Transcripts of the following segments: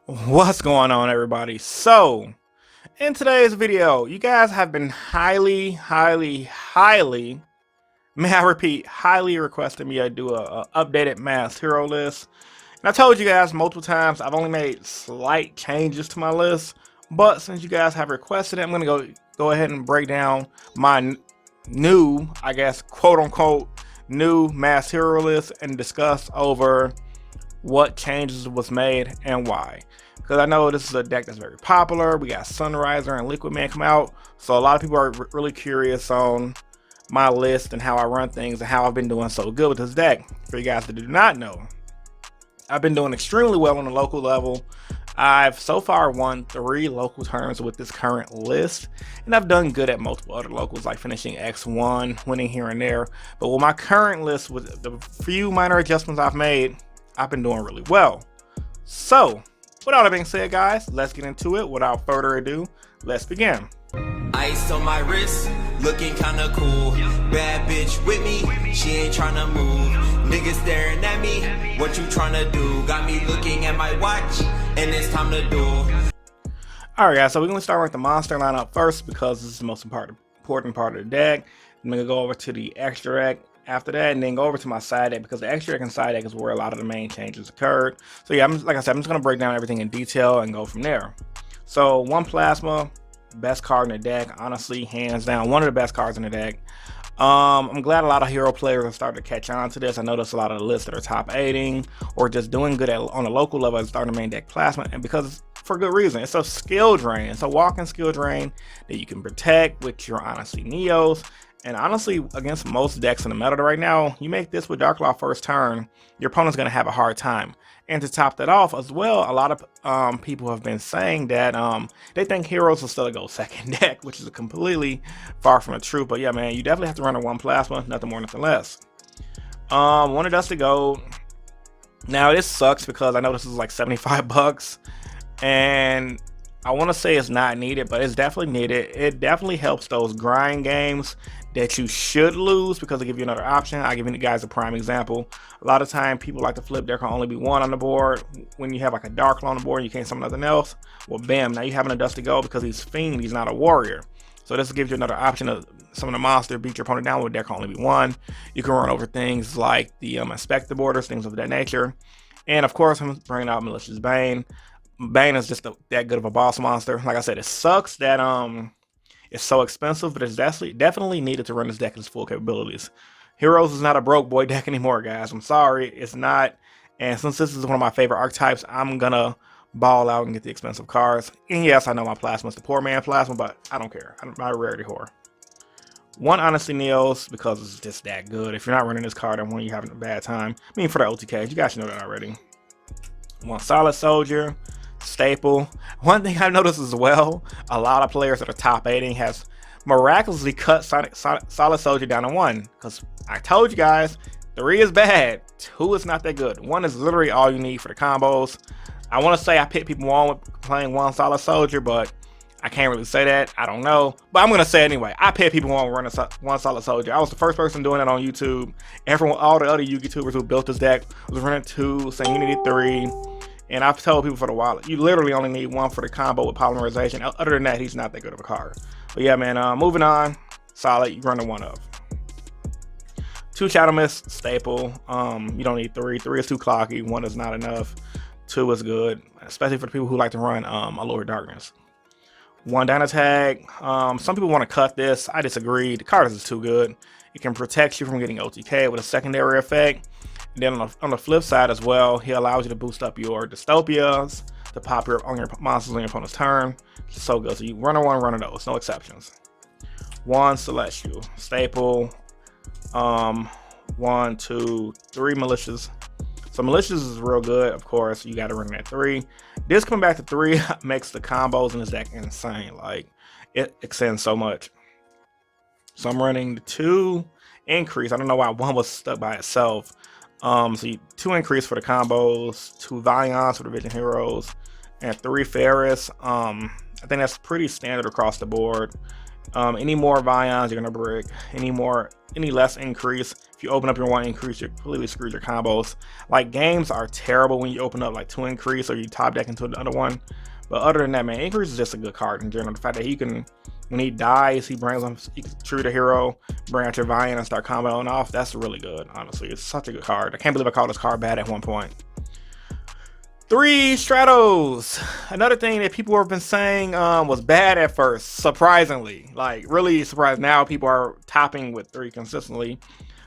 What's going on, everybody? So in today's video, you guys have been highly, may I repeat, highly requesting me to do a updated mass hero list. And I told you guys multiple times I've only made slight changes to my list, but since you guys have requested it, I'm gonna go ahead and break down my new, I guess, quote unquote, new mass hero list and discuss over what changes was made and why. Because I know this is a deck that's very popular. We got Sunriser and Liquid Man come out, so a lot of people are really curious on my list and how I run things and how I've been doing so good with this deck. For you guys that do not know, I've been doing extremely well on the local level. I've so far won 3 local tournaments with this current list, and I've done good at multiple other locals, like finishing X1, winning here and there. But with my current list, with the few minor adjustments I've made, I've been doing really well. So with all that being said, guys, let's get into it. Without further ado, let's begin. Ice on my wrist, looking kinda cool. Bad bitch with me, she ain't tryna move. Niggas staring at me, what you tryna do? Got me looking at my watch, and it's time to do. Alright guys, so we're going to start with the monster lineup first because this is the most important part of the deck. I'm going to go over to the extra deck after that, and then go over to my side deck, because the extra deck and side deck is where a lot of the main changes occurred. So yeah, like I said, I'm just going to break down everything in detail and go from there. So 1 Plasma, best card in the deck, honestly, hands down, one of the best cards in the deck. I'm glad a lot of hero players are starting to catch on to this. I noticed a lot of the lists that are top 8ing or just doing good on a local level is starting to main deck Plasma, and because for good reason. It's a skill drain. It's a walking skill drain that you can protect with your honestly Neos. And honestly, against most decks in the meta right now, you make this with Dark Law first turn, your opponent's going to have a hard time. And to top that off as well, a lot of people have been saying that they think heroes will still go second deck, which is completely far from the truth. But yeah, man, you definitely have to run a 1 Plasma, nothing more, nothing less. 1 Dusty Gold. Now this sucks because I know this is like 75 bucks, and I want to say it's not needed, but it's definitely needed. It definitely helps those grind games that you should lose because they give you another option. I'll give you guys a prime example. A lot of time people like to flip, there can only be 1 on the board. When you have like a Dark Law on the board and you can't summon nothing else, well bam, now you having a Dusty Gold because he's Fiend, he's not a warrior. So this gives you another option of summon a monster, beat your opponent down with, there can only be 1. You can run over things like the Inspect the Borders, things of that nature. And of course, I'm bringing out Malicious Bane. Bane is just that good of a boss monster. Like I said, it sucks that it's so expensive, but it's definitely needed to run this deck in its full capabilities. Heroes is not a broke boy deck anymore, guys. I'm sorry, it's not. And since this is one of my favorite archetypes, I'm gonna ball out and get the expensive cards. And yes, I know my Plasma is the poor man Plasma, but I don't care. I'm not a rarity whore. 1 Honestly Neos, because it's just that good. If you're not running this card, and when you're having a bad time, I mean for the OTKs, you guys should know that already. 1 Solid Soldier, staple. One thing I've noticed as well, a lot of players that are top 8ing has miraculously cut Solid Soldier down to 1, because I told you guys 3 is bad, 2 is not that good. 1 is literally all you need for the combos. I want to say I pit people on with playing 1 Solid Soldier, but I can't really say that. I don't know, but I'm gonna say it anyway. I pit people on running 1 Solid Soldier. I was the first person doing that on YouTube. Everyone, all the other YouTubers who built this deck was running 2, saying you needed 3. And I've told people for a while, you literally only need 1 for the combo with polymerization. Other than that, he's not that good of a card. But yeah, man, moving on. Solid, you run a 1 of. 2 Shadow Mist, staple. You don't need 3. 3 is too clocky. 1 is not enough. 2 is good, especially for the people who like to run Allure Darkness. 1 Dynatag. Some people want to cut this. I disagree. The card is too good. It can protect you from getting OTK with a secondary effect. And then on the flip side as well, he allows you to boost up your dystopias to pop on your monsters on your opponent's turn. It's so good. So you run a 1, run of those, no exceptions. 1 Celestial, staple. 1, 2, 3 Malicious. So Malicious is real good, of course. You got to run that 3. This coming back to 3 makes the combos in this deck insane. Like, it extends so much. So I'm running the 2 increase. I don't know why 1 was stuck by itself. So 2 increase for the combos, 2 Valiants for the Vision Heroes, and 3 Ferris. I think that's pretty standard across the board. Any more Valiants, you're gonna brick. Any less increase, If you open up your one increase, you completely screwed your combos. Like, games are terrible when you open up like 2 increase or you top deck into another one. But other than that, man, increase is just a good card in general. The fact that he can, when he dies, he brings him, he can true the hero, bring out your Valiant and start comboing off. That's really good, honestly. It's such a good card. I can't believe I called this card bad at one point. 3 Stratos. Another thing that people have been saying was bad at first, surprisingly. Like, really surprised. Now people are topping with 3 consistently.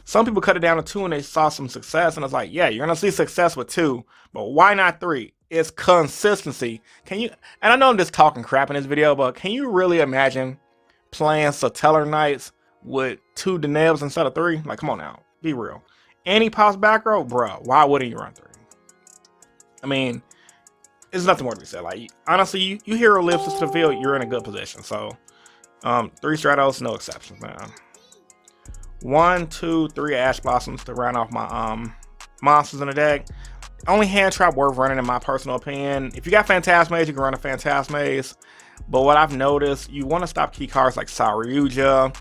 Some people cut it down to 2 and they saw some success, and it's like, yeah, you're gonna see success with 2, but why not 3? It's consistency. Can you, and I know I'm just talking crap in this video, but can you really imagine playing Satellar Knights with 2 Denebs instead of 3? Like, come on now, be real. And he pops back row, bro, why wouldn't you run 3? I mean, there's nothing more to be said. Like, honestly, you hero lives into the field, you're in a good position. So, 3 Stratos, no exceptions, man. 1, 2, 3 Ash Blossoms to round off my monsters in the deck. Only hand trap worth running in my personal opinion. If you got Phantasmaze, you can run a Phantasmaze. But what I've noticed, you want to stop key cards like Saryuja,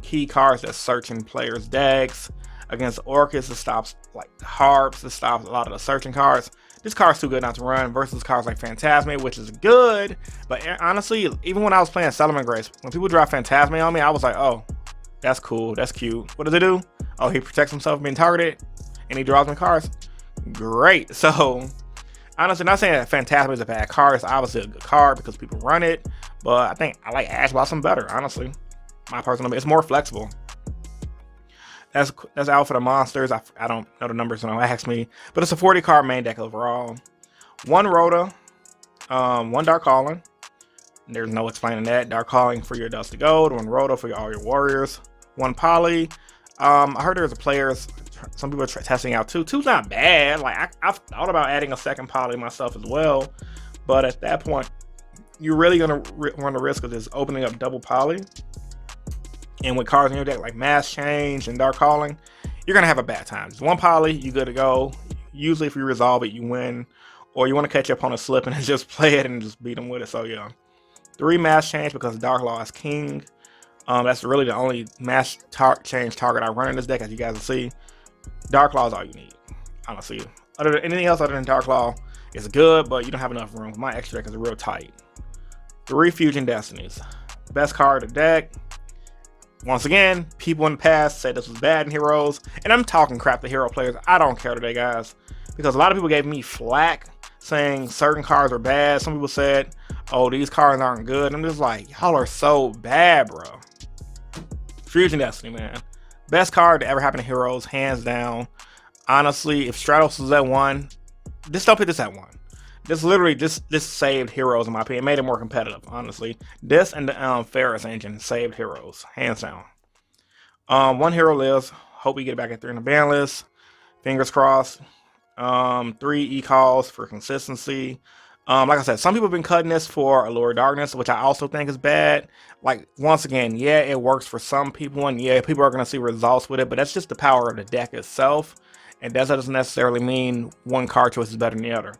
key cards that searching players' decks. Against Orcus, it stops like Harps, it stops a lot of the searching cards. This card's too good not to run versus cards like Phantasme, which is good. But honestly, even when I was playing Settlement Grace, when people drop Phantasme on me, I was like, oh, that's cool, that's cute. What does it do? Oh, he protects himself from being targeted, and he draws me cards. Great. So, honestly, not saying that Phantasme is a bad card. It's obviously a good card because people run it. But I think I like Ash Blossom better, honestly. My personal, it's more flexible. That's out for the monsters. I don't know the numbers, so don't ask me. But it's a 40 card main deck overall. 1 Rhoda, 1 Dark Calling. There's no explaining that. Dark Calling for your Dusty Gold, 1 Rhoda for all your warriors. 1 Poly. I heard there's a players, some people are testing out 2. 2's not bad. Like, I've thought about adding a 2nd Poly myself as well. But at that point, you're really going to run the risk of just opening up double Poly. And with cards in your deck like Mass Change and Dark Calling, you're going to have a bad time. Just 1 Poly, you good to go. Usually if you resolve it, you win. Or you want to catch your opponent slipping and just play it and just beat them with it. So yeah. 3 Mass Change because Dark Law is king. That's really the only Mass Change target I run in this deck, as you guys will see. Dark Law is all you need, honestly. Anything else other than Dark Law is good, but you don't have enough room. My extra deck is real tight. 3 Fusion Destinies. Best card of the deck. Once again, people in the past said this was bad in Heroes, and I'm talking crap to hero players. I don't care today, guys, because a lot of people gave me flack saying certain cards are bad. Some people said, oh, these cards aren't good. I'm just like, y'all are so bad, bro. Fusion Destiny, man. Best card to ever happen to Heroes, hands down. Honestly, if Stratos was at 1, just don't put this at 1. This literally, this saved Heroes in my opinion. It made it more competitive, honestly. This and the Ferris engine saved Heroes, hands down. 1 hero lives. Hope we get back at 3 in the ban list. Fingers crossed. 3 e-calls for consistency. Like I said, some people have been cutting this for Allure Darkness, which I also think is bad. Like, once again, yeah, it works for some people, and yeah, people are going to see results with it, but that's just the power of the deck itself, and that doesn't necessarily mean one card choice is better than the other.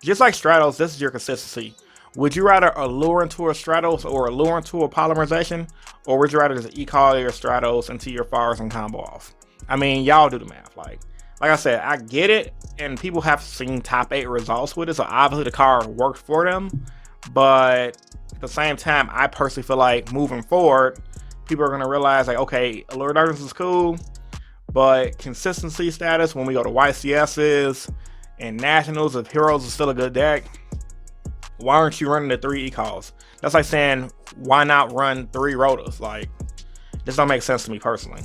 Just like Stratos, this is your consistency. Would you rather allure into a Stratos or allure into a polymerization? Or would you rather just e-call your Stratos into your Fires and combo off? I mean, y'all do the math. Like I said, I get it, and people have seen top 8 results with it, so obviously the card worked for them. But at the same time, I personally feel like moving forward, people are going to realize, like, okay, Allure Darkness is cool, but consistency status, when we go to YCSs and Nationals, if Heroes is still a good deck, why aren't you running the 3 e-calls? That's like saying, why not run 3 Rotas? Like, this don't make sense to me personally.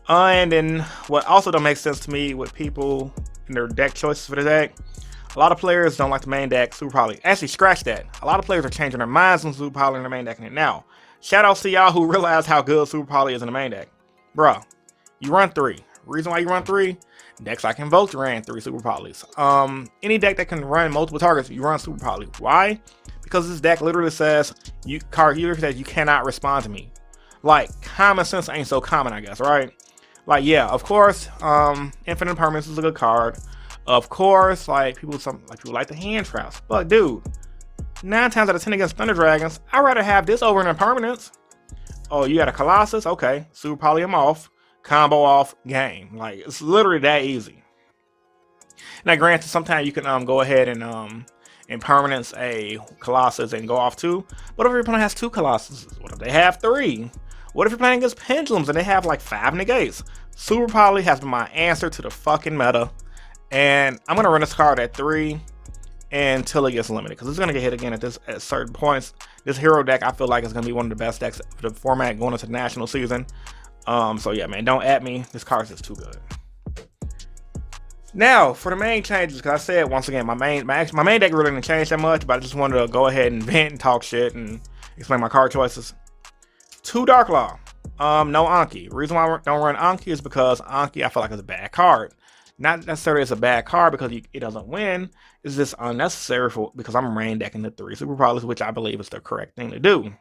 And then what also don't make sense to me with people and their deck choices for the deck, a lot of players don't like the main deck Super Poly. Actually, scratch that. A lot of players are changing their minds on Super Poly and the main deck in it now. Shout out to y'all who realize how good Super Poly is in the main deck. Bruh, you run 3. Reason why you run 3, decks like Invoke ran 3 Super Polys. Any deck that can run multiple targets, you run Super Poly. Why? Because this deck literally says, you cannot respond to me. Like, common sense ain't so common, I guess, right? Like, yeah, of course, Infinite Permanence is a good card. Of course, like, people like the hand traps. But dude, 9 times out of 10 against Thunder Dragons, I'd rather have this over an Impermanence. Oh, you got a Colossus? Okay, Super Poly him off. combo off, game. Like, it's literally that easy. Now, granted, sometimes you can go ahead and permanence a Colossus and go off 2. What if your opponent has 2 Colossuses? What if they have 3? What if you're playing against Pendulums and they have like 5 negates? Super Poly has been my answer to the fucking meta. And I'm going to run this card at 3 until it gets limited, because it's going to get hit again at certain points. This hero deck, I feel like, is going to be one of the best decks for the format going into the national season. So yeah, man, don't at me. This card is just too good. Now, for the main changes, because I said, once again, my main deck really didn't change that much, but I just wanted to go ahead and vent and talk shit and explain my card choices. 2 Dark Law. No Anki. The reason why I don't run Anki is because Anki, I feel like, is a bad card. Not necessarily it's a bad card because it doesn't win. It's just unnecessary because I'm rain decking the 3 Super Polys, which I believe is the correct thing to do.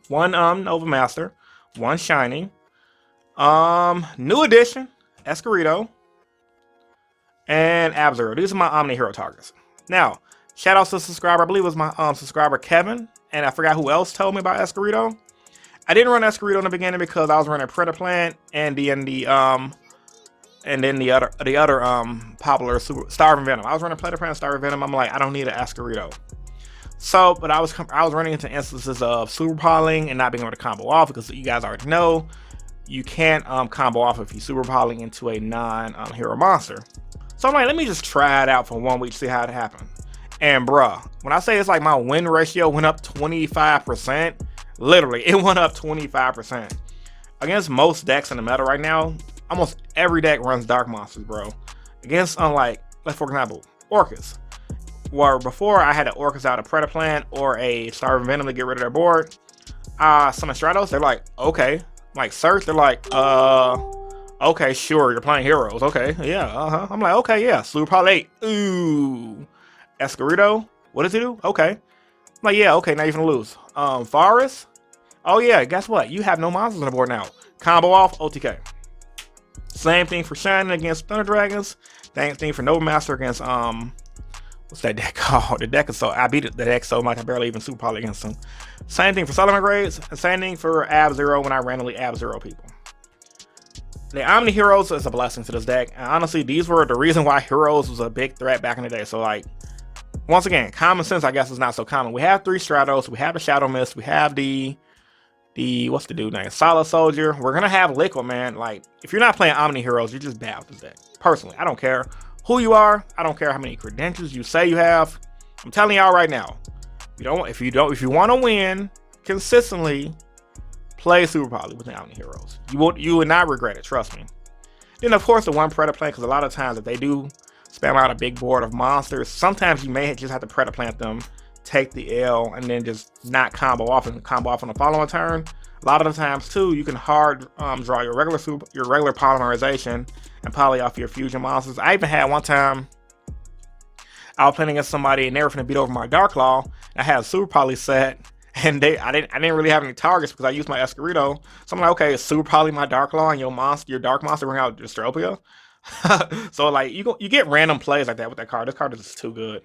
1 Nova Master, 1 Shining, new edition, Escurito, and Ab-Zero. These are my Omni Hero targets. Now, shout out to the subscriber, I believe it was my subscriber Kevin, and I forgot who else told me about Escurito. I didn't run Escurito in the beginning because I was running Predator Plant and the other popular Starving Venom. I was running Predator Plant and Starving Venom. I'm like, I don't need an Escurito. So, but I was running into instances of super polying and not being able to combo off, because you guys already know you can't combo off if you super polying into a non-hero monster. So I'm like, let me just try it out for 1 week to see how it happens. And bruh, when I say it's like my win ratio went up 25%, literally, it went up 25%. Against most decks in the meta right now, almost every deck runs Dark Monsters, bro. Against, like, for example, Orcus. Where before I had an Orcus out of Predator Plant or a Starving Venom to get rid of their board. Summon Stratos, they're like, okay. Like, Search, they're like, okay, sure, you're playing heroes. Okay, yeah, I'm like, okay, yeah. Super Poly 8. Ooh. Escurito, what does he do? Okay. I'm like, yeah, okay, now you're gonna lose. Forest. Oh yeah, guess what? You have no monsters on the board now. Combo off, OTK. Same thing for Shining against Thunder Dragons. Same thing for Nova Master against what's that deck called? The deck is so I beat the deck so much I barely even super poly against them. Same thing for Solomon Grades, and same thing for Ab-Zero when I randomly Ab-Zero people. The Omni Heroes is a blessing to this deck, and honestly, these were the reason why Heroes was a big threat back in the day. So like, once again, common sense, I guess, is not so common. We have 3 Stratos, we have the Shadow Mist, we have the what's the dude name? Solid Soldier. We're gonna have Liquid, man. Like, if you're not playing Omni Heroes, you're just bad with this deck. Personally, I don't care who you are. I don't care how many credentials you say you have. I'm telling y'all right now, if you want to win consistently, play Super Poly with the Omni Heroes. You would not regret it. Trust me. Then of course the 1 Predator Plant, because a lot of times if they do spam out a big board of monsters, sometimes you may just have to Predator Plant them, take the L, and then just not combo off and combo off on the following turn. A lot of the times too, you can hard draw your regular polymerization and poly off your fusion monsters. I even had one time I was playing against somebody and they were finna beat over my Dark Claw. I had a super poly set, and I didn't really have any targets because I used my Escurito. So I'm like, okay, super poly my Dark Claw and your Dark Monster bring out Dystropia. So like you get random plays like that with that card. This card is just too good.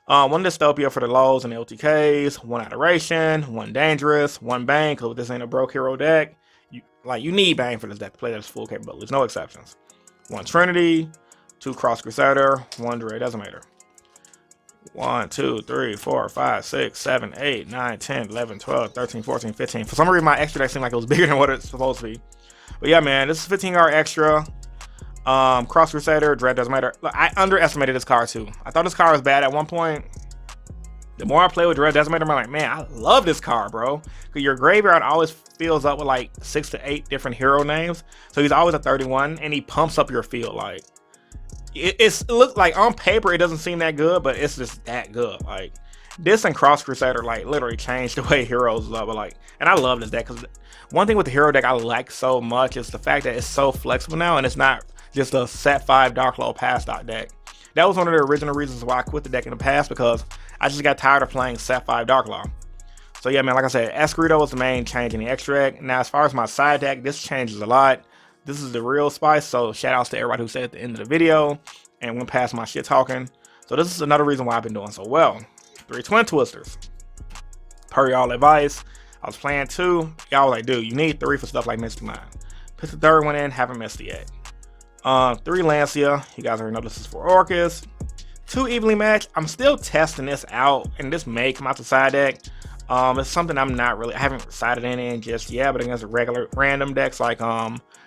1 Dystopia for the lows and the LTKs, 1 Adoration, 1 Dangerous, 1 Bang, because this ain't a broke hero deck. You need Bang for this deck to play this full capabilities, no exceptions. 1 Trinity, 2 Cross Crusader, 1 Dread Decimator. 1, 2, 3, 4, 5, 6, 7, 8, 9, 10, 11, 12, 13, 14, 15. For some reason, my extra deck seemed like it was bigger than what it's supposed to be. But yeah, man, this is 15 card extra. Cross Crusader, Dread Decimator. Look, I underestimated this card too. I thought this card was bad at one point. The more I play with Dread Decimator, I'm like, man, I love this card, bro. Because your graveyard always fills up with like 6 to 8 different hero names. So he's always a 31, and he pumps up your field. Like, it looks like on paper it doesn't seem that good, but it's just that good. Like, this and Cross Crusader like literally changed the way heroes love it. Like, and I love this deck because one thing with the hero deck I like so much is the fact that it's so flexible now, and it's not just a set 5 Dark Law pass dot deck. That was one of the original reasons why I quit the deck in the past, because I just got tired of playing set 5 Dark Law. So yeah, man, like I said, Escurito was the main change in the extra deck. Now, as far as my side deck, this changes a lot. This is the real spice, so shout outs to everybody who said at the end of the video and went past my shit talking. So this is another reason why I've been doing so well. 3 Twin Twisters. Per y'all advice, I was playing 2. Y'all was like, dude, you need 3 for stuff like Misty Mind. Put the third one in, haven't missed it yet. 3 Lancia, you guys already know this is for Orcus. 2 evenly matched. I'm still testing this out, and this may come out the side deck. It's something I haven't decided in just yet, but against regular random decks like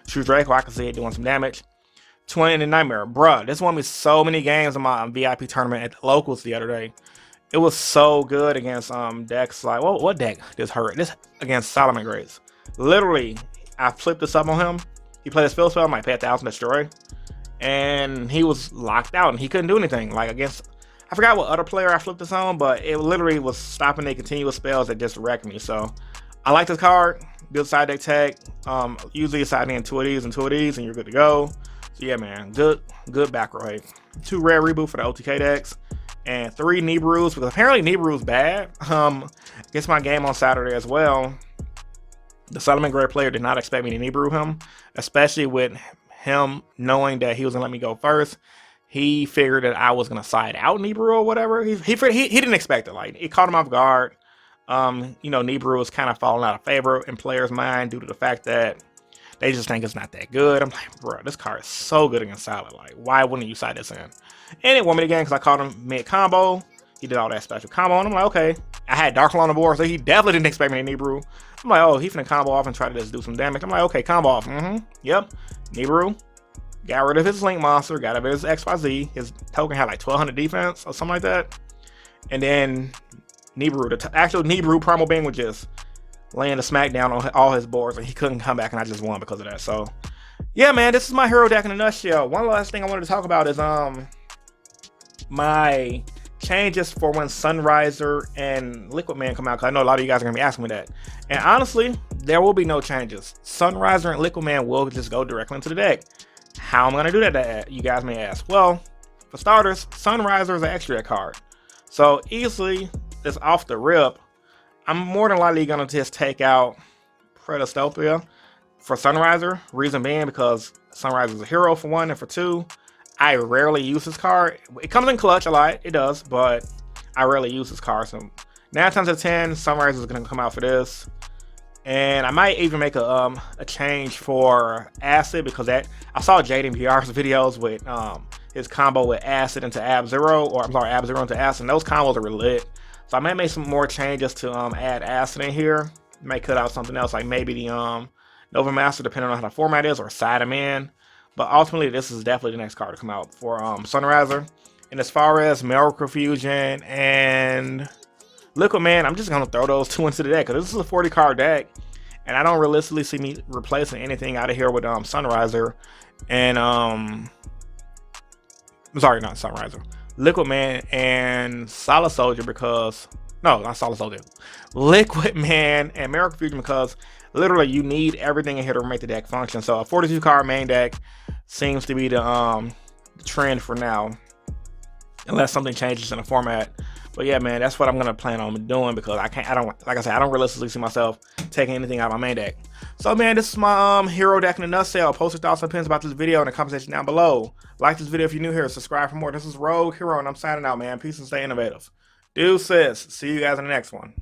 True Draco, I can see it doing some damage. 20 in the Nightmare, bruh. This won me so many games in my VIP tournament at the locals the other day. It was so good against decks like what deck just hurt? This against Solomon Grace. Literally, I flipped this up on him. He played his field spell, might pay 1,000 destroy, and he was locked out and he couldn't do anything. Like against, I forgot what other player I flipped this on, but it literally was stopping the continuous spells that just wrecked me. So I like this card. Good side deck tech. Usually side in 2 of these and 2 of these, and you're good to go. So yeah, man, good back row. 2 rare reboot for the OTK decks, and 3 Nibiru's, because apparently Nibiru's bad. Against my game on Saturday as well, the Solomon Gray player did not expect me to Nibiru him, especially with him knowing that he was gonna let me go first. He figured that I was gonna side out Nibiru or whatever. He didn't expect it. Like, it caught him off guard. You know, Nibiru was kind of falling out of favor in players' mind due to the fact that they just think it's not that good. I'm like, bro, this card is so good against Solid. Like, why wouldn't you side this in? And it won me the game because I caught him mid combo. He did all that special combo, and I'm like, okay. I had Darkle on the board, so he definitely didn't expect me to Nibiru. I'm like, oh, he finna combo off and try to just do some damage. I'm like, okay, combo off. Yep. Nibiru. Got rid of his Link Monster. Got rid of his XYZ. His token had like 1200 defense or something like that. And then Nibiru, the actual Nibiru Primal Being, was just laying the smackdown on all his boards, and he couldn't come back, and I just won because of that. So, yeah, man, this is my hero deck in a nutshell. One last thing I wanted to talk about is my changes for when Sunriser and Liquid Man come out, because I know a lot of you guys are going to be asking me that. And honestly, there will be no changes. Sunriser and Liquid Man will just go directly into the deck. How am I going to do that, you guys may ask? Well, for starters, Sunriser is an extra card. So easily, just off the rip, I'm more than likely going to just take out Predastopia for Sunriser. Reason being because Sunriser is a hero for 1, and for 2, I rarely use this card. It comes in clutch a lot, it does, but I rarely use this card. So 9 times out of 10, Sunriser is going to come out for this. And I might even make a change for Acid, because I saw Jaden PR's videos with his combo with Acid into Ab-Zero, or I'm sorry, Ab-Zero into Acid, and those combos are really lit. So I might make some more changes to add Acid in here. Might cut out something else, like maybe the Nova Master, depending on how the format is, or side him in. But ultimately, this is definitely the next card to come out for Sunriser. And as far as Miracle Fusion and Liquid Man, I'm just going to throw those 2 into the deck, because this is a 40 card deck, and I don't realistically see me replacing anything out of here with Sunriser and I'm sorry, not Sunriser, Liquid Man and Solid Soldier, because no, not Solid Soldier, Liquid Man and Miracle Fusion, because literally you need everything in here to make the deck function. So a 42 card main deck seems to be the trend for now, unless something changes in the format. But yeah, man, that's what I'm gonna plan on doing, because like I said, I don't realistically see myself taking anything out of my main deck. So man, this is my hero deck in a nutshell. Post your thoughts and opinions about this video in the comment section down below. Like this video if you're new here, subscribe for more. This is Rogue Hero, and I'm signing out, man. Peace and stay innovative. Deuces. See you guys in the next one.